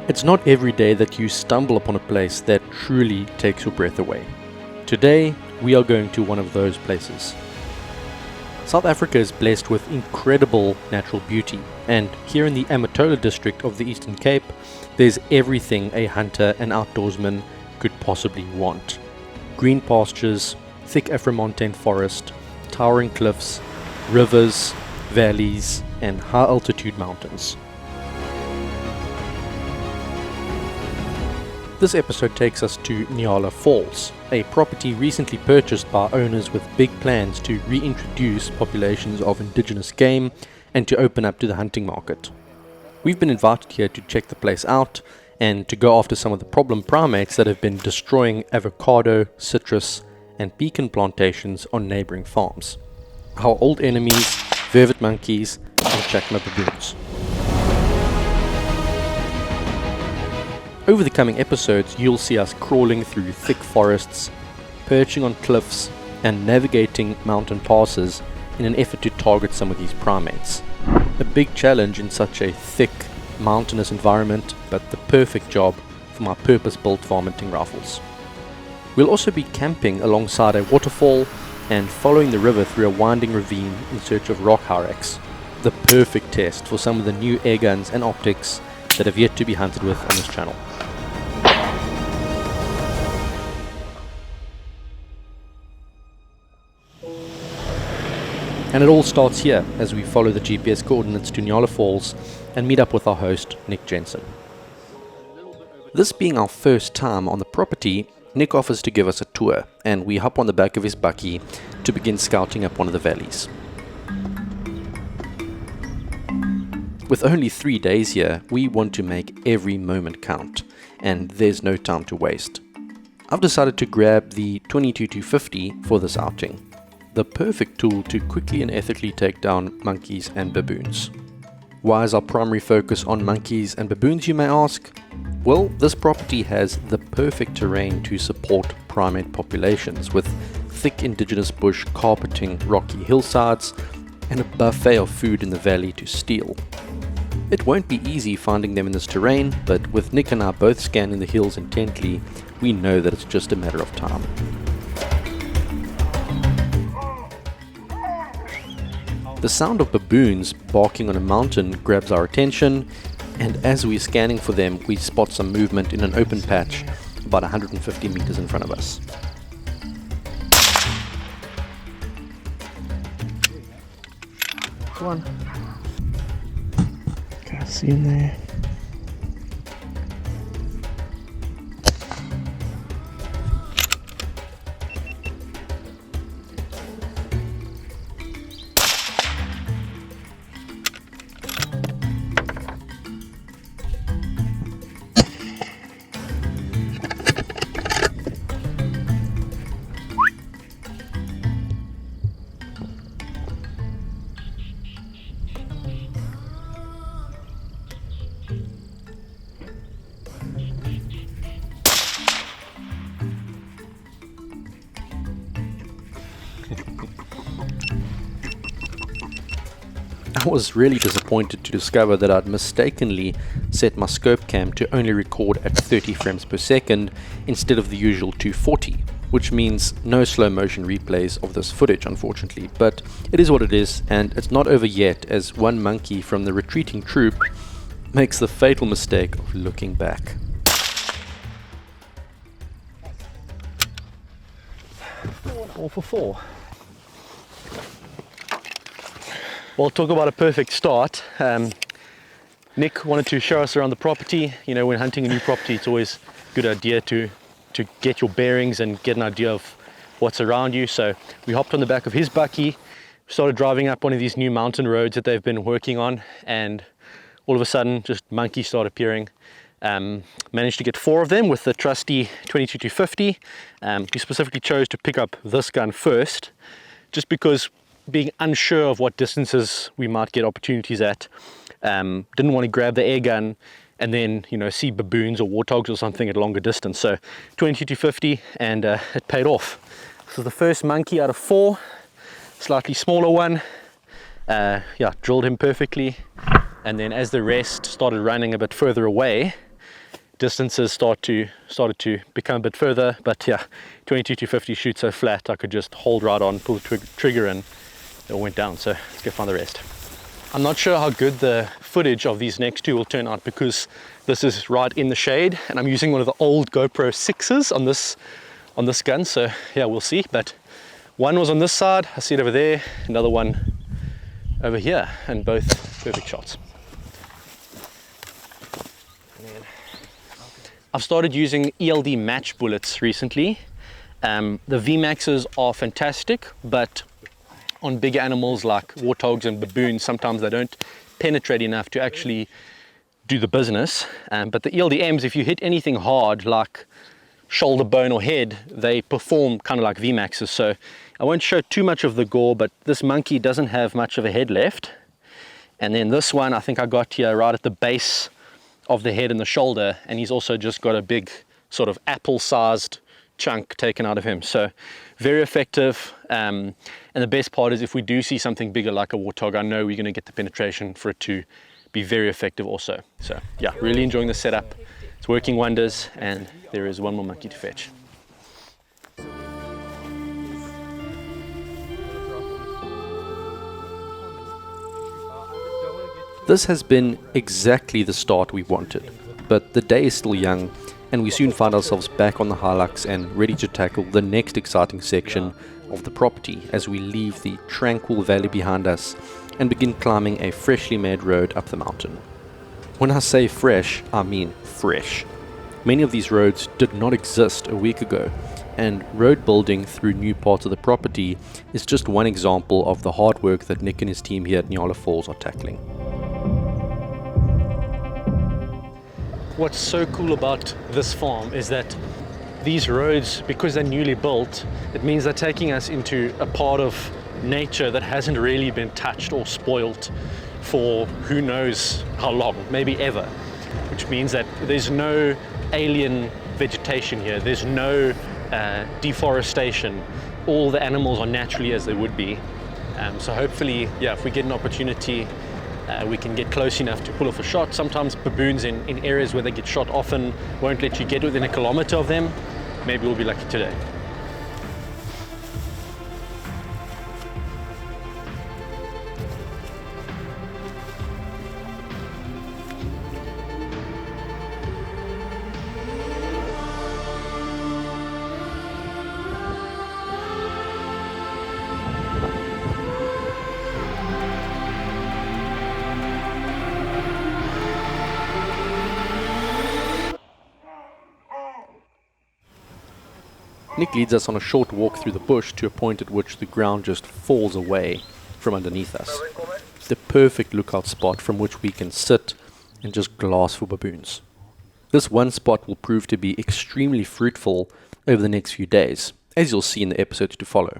It's not every day that you stumble upon a place that truly takes your breath away. Today, we are going to one of those places. South Africa is blessed with incredible natural beauty, and here in the Amatola district of the Eastern Cape, there's everything a hunter and outdoorsman could possibly want. Green pastures, thick Afromontane forest, towering cliffs, rivers, valleys, and high altitude mountains. This episode takes us to Nyala Falls, a property recently purchased by owners with big plans to reintroduce populations of indigenous game and to open up to the hunting market. We've been invited here to check the place out and to go after some of the problem primates that have been destroying avocado, citrus, and pecan plantations on neighboring farms. Our old enemies, vervet monkeys, and chacma baboons. Over the coming episodes, you'll see us crawling through thick forests, perching on cliffs, and navigating mountain passes in an effort to target some of these primates. A big challenge in such a thick, mountainous environment, but the perfect job for my purpose-built varminting rifles. We'll also be camping alongside a waterfall and following the river through a winding ravine in search of rock hyrax, the perfect test for some of the new air guns and optics that have yet to be hunted with on this channel. And it all starts here as we follow the GPS coordinates to Nyala Falls and meet up with our host, Nick Jensen. This being our first time on the property, Nick offers to give us a tour, and we hop on the back of his bakkie to begin scouting up one of the valleys. With only 3 days here, we want to make every moment count, and there's no time to waste. I've decided to grab the 22-250 for this outing, the perfect tool to quickly and ethically take down monkeys and baboons. Why is our primary focus on monkeys and baboons, you may ask? Well, this property has the perfect terrain to support primate populations, with thick indigenous bush carpeting rocky hillsides and a buffet of food in the valley to steal. It won't be easy finding them in this terrain, but with Nick and I both scanning the hills intently, we know that it's just a matter of time. The sound of baboons barking on a mountain grabs our attention, and as we're scanning for them, we spot some movement in an open patch about 150 meters in front of us. Come on. Can't see him there. I was really disappointed to discover that I'd mistakenly set my scope cam to only record at 30 frames per second instead of the usual 240, which means no slow motion replays of this footage, unfortunately. But it is what it is, and it's not over yet, as one monkey from the retreating troop makes the fatal mistake of looking back. All for four. Well, talk about a perfect start. Nick wanted to show us around the property. You know, when hunting a new property, it's always a good idea to get your bearings and get an idea of what's around you. So we hopped on the back of his bakkie, started driving up one of these new mountain roads that they've been working on, and all of a sudden, just monkeys start appearing. Managed to get 4 of them with the trusty 22-250. We specifically chose to pick up this gun first, just because being unsure of what distances we might get opportunities at, didn't want to grab the air gun and then, you know, see baboons or warthogs or something at a longer distance. So 2250, and it paid off. This is the first monkey out of 4, slightly smaller one. Yeah, drilled him perfectly. And then as the rest started running a bit further away, distances started to become a bit further. But yeah, 2250 shoots so flat, I could just hold right on, pull the trigger, and it all went down. So let's go find the rest. I'm not sure how good the footage of these next two will turn out, because this is right in the shade and I'm using one of the old GoPro 6s on this gun. So yeah, we'll see. But one was on this side, I see it over there, another one over here, and both perfect shots. I've started using ELD match bullets recently. The VMAXs are fantastic, but on bigger animals like warthogs and baboons, sometimes they don't penetrate enough to actually do the business. But the ELDMs, if you hit anything hard like shoulder bone or head, they perform kind of like VMAXs. So I won't show too much of the gore, but this monkey doesn't have much of a head left. And then this one, I think I got here right at the base of the head and the shoulder, and he's also just got a big sort of apple-sized chunk taken out of him. So very effective. And the best part is, if we do see something bigger like a warthog, I know we're going to get the penetration for it to be very effective also. So yeah, really enjoying the setup. It's working wonders, and there is one more monkey to fetch. This has been exactly the start we wanted, but the day is still young, and we soon find ourselves back on the Hilux and ready to tackle the next exciting section of the property as we leave the tranquil valley behind us and begin climbing a freshly made road up the mountain. When I say fresh, I mean fresh. Many of these roads did not exist a week ago, and road building through new parts of the property is just one example of the hard work that Nick and his team here at Nyala Falls are tackling. What's so cool about this farm is that these roads, because they're newly built, it means they're taking us into a part of nature that hasn't really been touched or spoilt for who knows how long, maybe ever. Which means that there's no alien vegetation here, there's no deforestation. All the animals are naturally as they would be. So hopefully, yeah, if we get an opportunity, we can get close enough to pull off a shot. Sometimes baboons in areas where they get shot often won't let you get within a kilometer of them. Maybe we'll be lucky today. Nick leads us on a short walk through the bush to a point at which the ground just falls away from underneath us. The perfect lookout spot from which we can sit and just glass for baboons. This one spot will prove to be extremely fruitful over the next few days, as you'll see in the episodes to follow.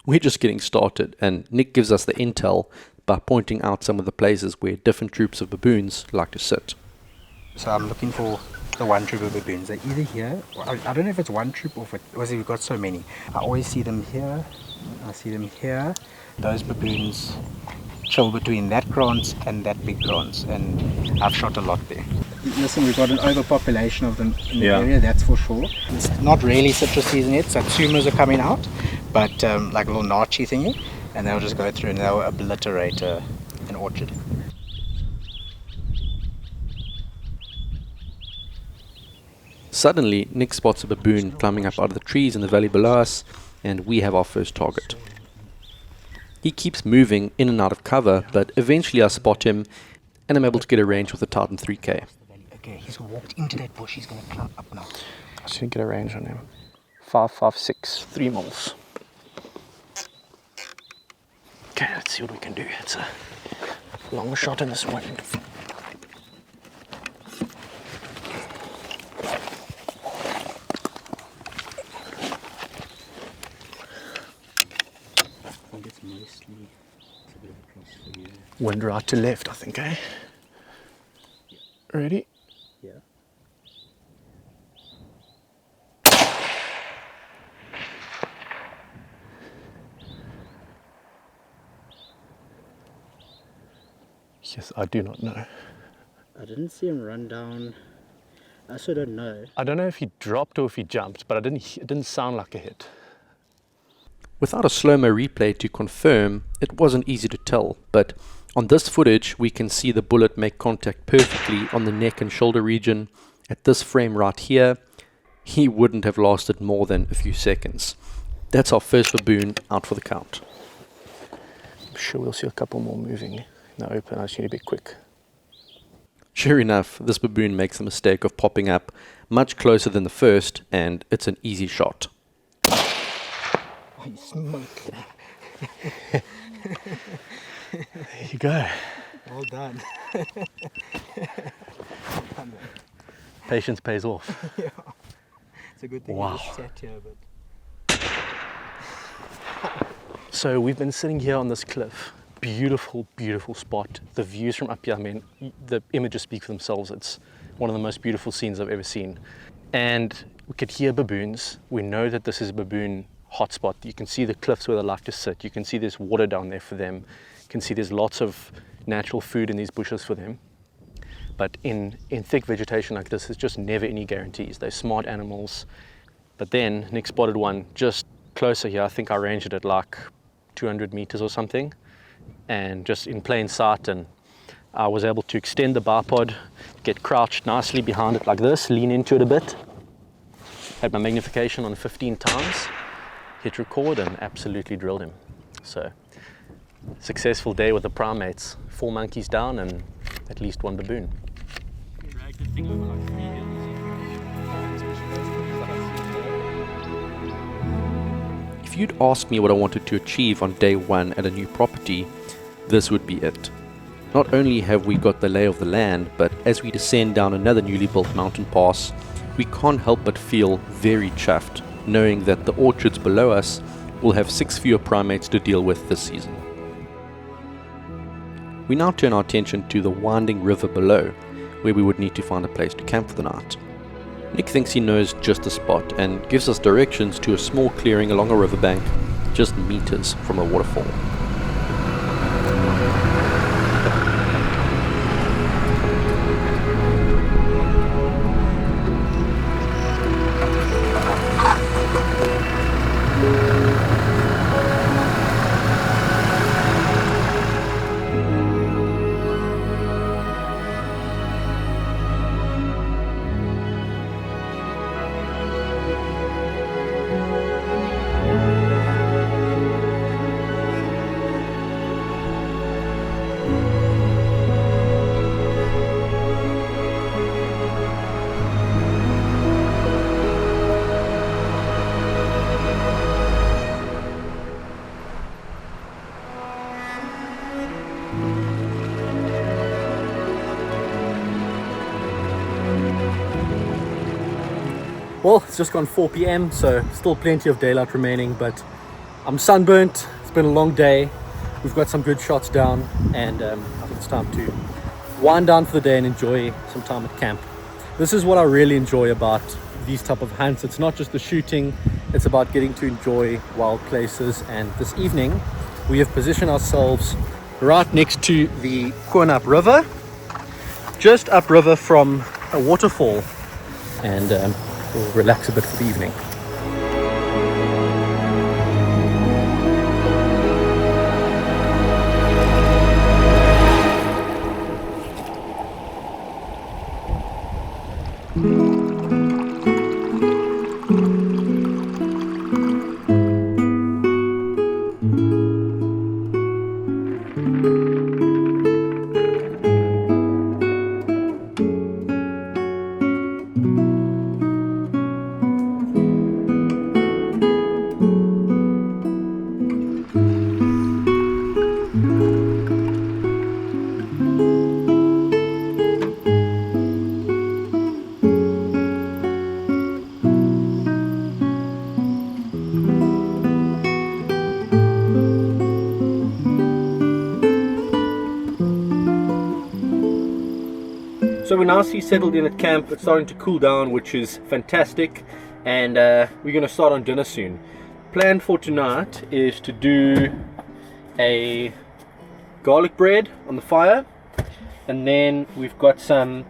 We're just getting started, and Nick gives us the intel by pointing out some of the places where different troops of baboons like to sit. So I'm looking for the one troop of baboons. They're either here, or I don't know if it's one troop or if we've got so many. I always see them here, I see them here. Those baboons chill between that krans and that big krans, and I've shot a lot there. Listen, we've got an overpopulation of them in the area, that's for sure. It's not really citrus season yet, satsumas are coming out, but like a little nachi thingy, and they'll just go through and they'll obliterate an orchard. Suddenly, Nick spots a baboon climbing up out of the trees in the valley below us, and we have our first target. He keeps moving in and out of cover, but eventually I spot him, and I'm able to get a range with the Titan 3K. Okay, he's walked into that bush, he's going to climb up now. I should get a range on him. 5.56, 3 mils. Okay, let's see what we can do. It's a long shot in this one. Wind right to left, I think, eh? Ready? here. Yes, I do not know. I didn't see him run down. I also don't know. I don't know if he dropped or if he jumped, but it didn't sound like a hit. Without a slow-mo replay to confirm, it wasn't easy to tell, but on this footage we can see the bullet make contact perfectly on the neck and shoulder region. At this frame right here, he wouldn't have lasted more than a few seconds. That's our first baboon out for the count. I'm sure we'll see a couple more moving in the open. I just need to be quick. Sure enough, this baboon makes the mistake of popping up much closer than the first, and it's an easy shot. Oh, you smoked. There you go. Well done. Patience pays off. Yeah. It's a good thing Wow. you just sat here, but So we've been sitting here on this cliff. Beautiful, beautiful spot. The views from up here, I mean, the images speak for themselves. It's one of the most beautiful scenes I've ever seen. And we could hear baboons. We know that this is a baboon hotspot. You can see the cliffs where they like to sit. You can see there's water down there for them. You can see there's lots of natural food in these bushes for them. But in thick vegetation like this, there's just never any guarantees. They're smart animals. But then Nick spotted one just closer here. I think I ranged it at like 200 meters or something, and just in plain sight, and I was able to extend the bipod, get crouched nicely behind it like this, lean into it a bit, had my magnification on 15 times, hit record, and absolutely drilled him. So successful day with the primates. 4 monkeys down and at least 1 baboon. dragged the thing over like 3 hills. If you'd asked me what I wanted to achieve on day 1 at a new property, this would be it. Not only have we got the lay of the land, but as we descend down another newly built mountain pass, we can't help but feel very chuffed, knowing that the orchards below us will have 6 fewer primates to deal with this season. We now turn our attention to the winding river below, where we would need to find a place to camp for the night. Nick thinks he knows just the spot and gives us directions to a small clearing along a riverbank, just meters from the waterfall. Well, it's just gone 4 p.m, so still plenty of daylight remaining, but I'm sunburnt. It's been a long day. We've got some good shots down, and I think it's time to wind down for the day and enjoy some time at camp. This is what I really enjoy about these type of hunts. It's not just the shooting, it's about getting to enjoy wild places. And this evening, we have positioned ourselves right next to the Koenup River, just upriver from a waterfall, and we'll relax a bit for the evening. So we're nicely settled in at camp. It's starting to cool down, which is fantastic, and we're going to start on dinner soon. Plan for tonight is to do a garlic bread on the fire, and then we've got some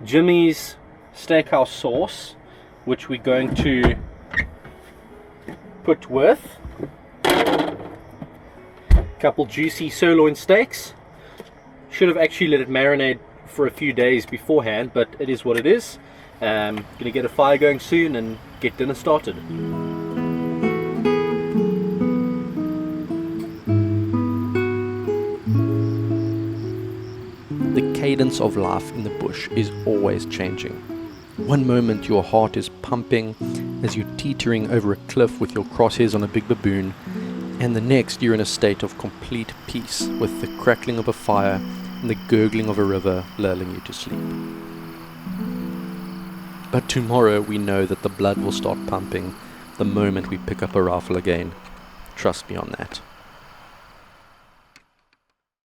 Jimmy's steakhouse sauce, which we're going to put with a couple juicy sirloin steaks. Should have actually let it marinate for a few days beforehand, but it is what it is. Gonna get a fire going soon and get dinner started. The cadence of life in the bush is always changing. One moment your heart is pumping as you're teetering over a cliff with your crosshairs on a big baboon, and the next you're in a state of complete peace with the crackling of a fire and the gurgling of a river lulling you to sleep. But tomorrow we know that the blood will start pumping the moment we pick up a rifle again. Trust me on that.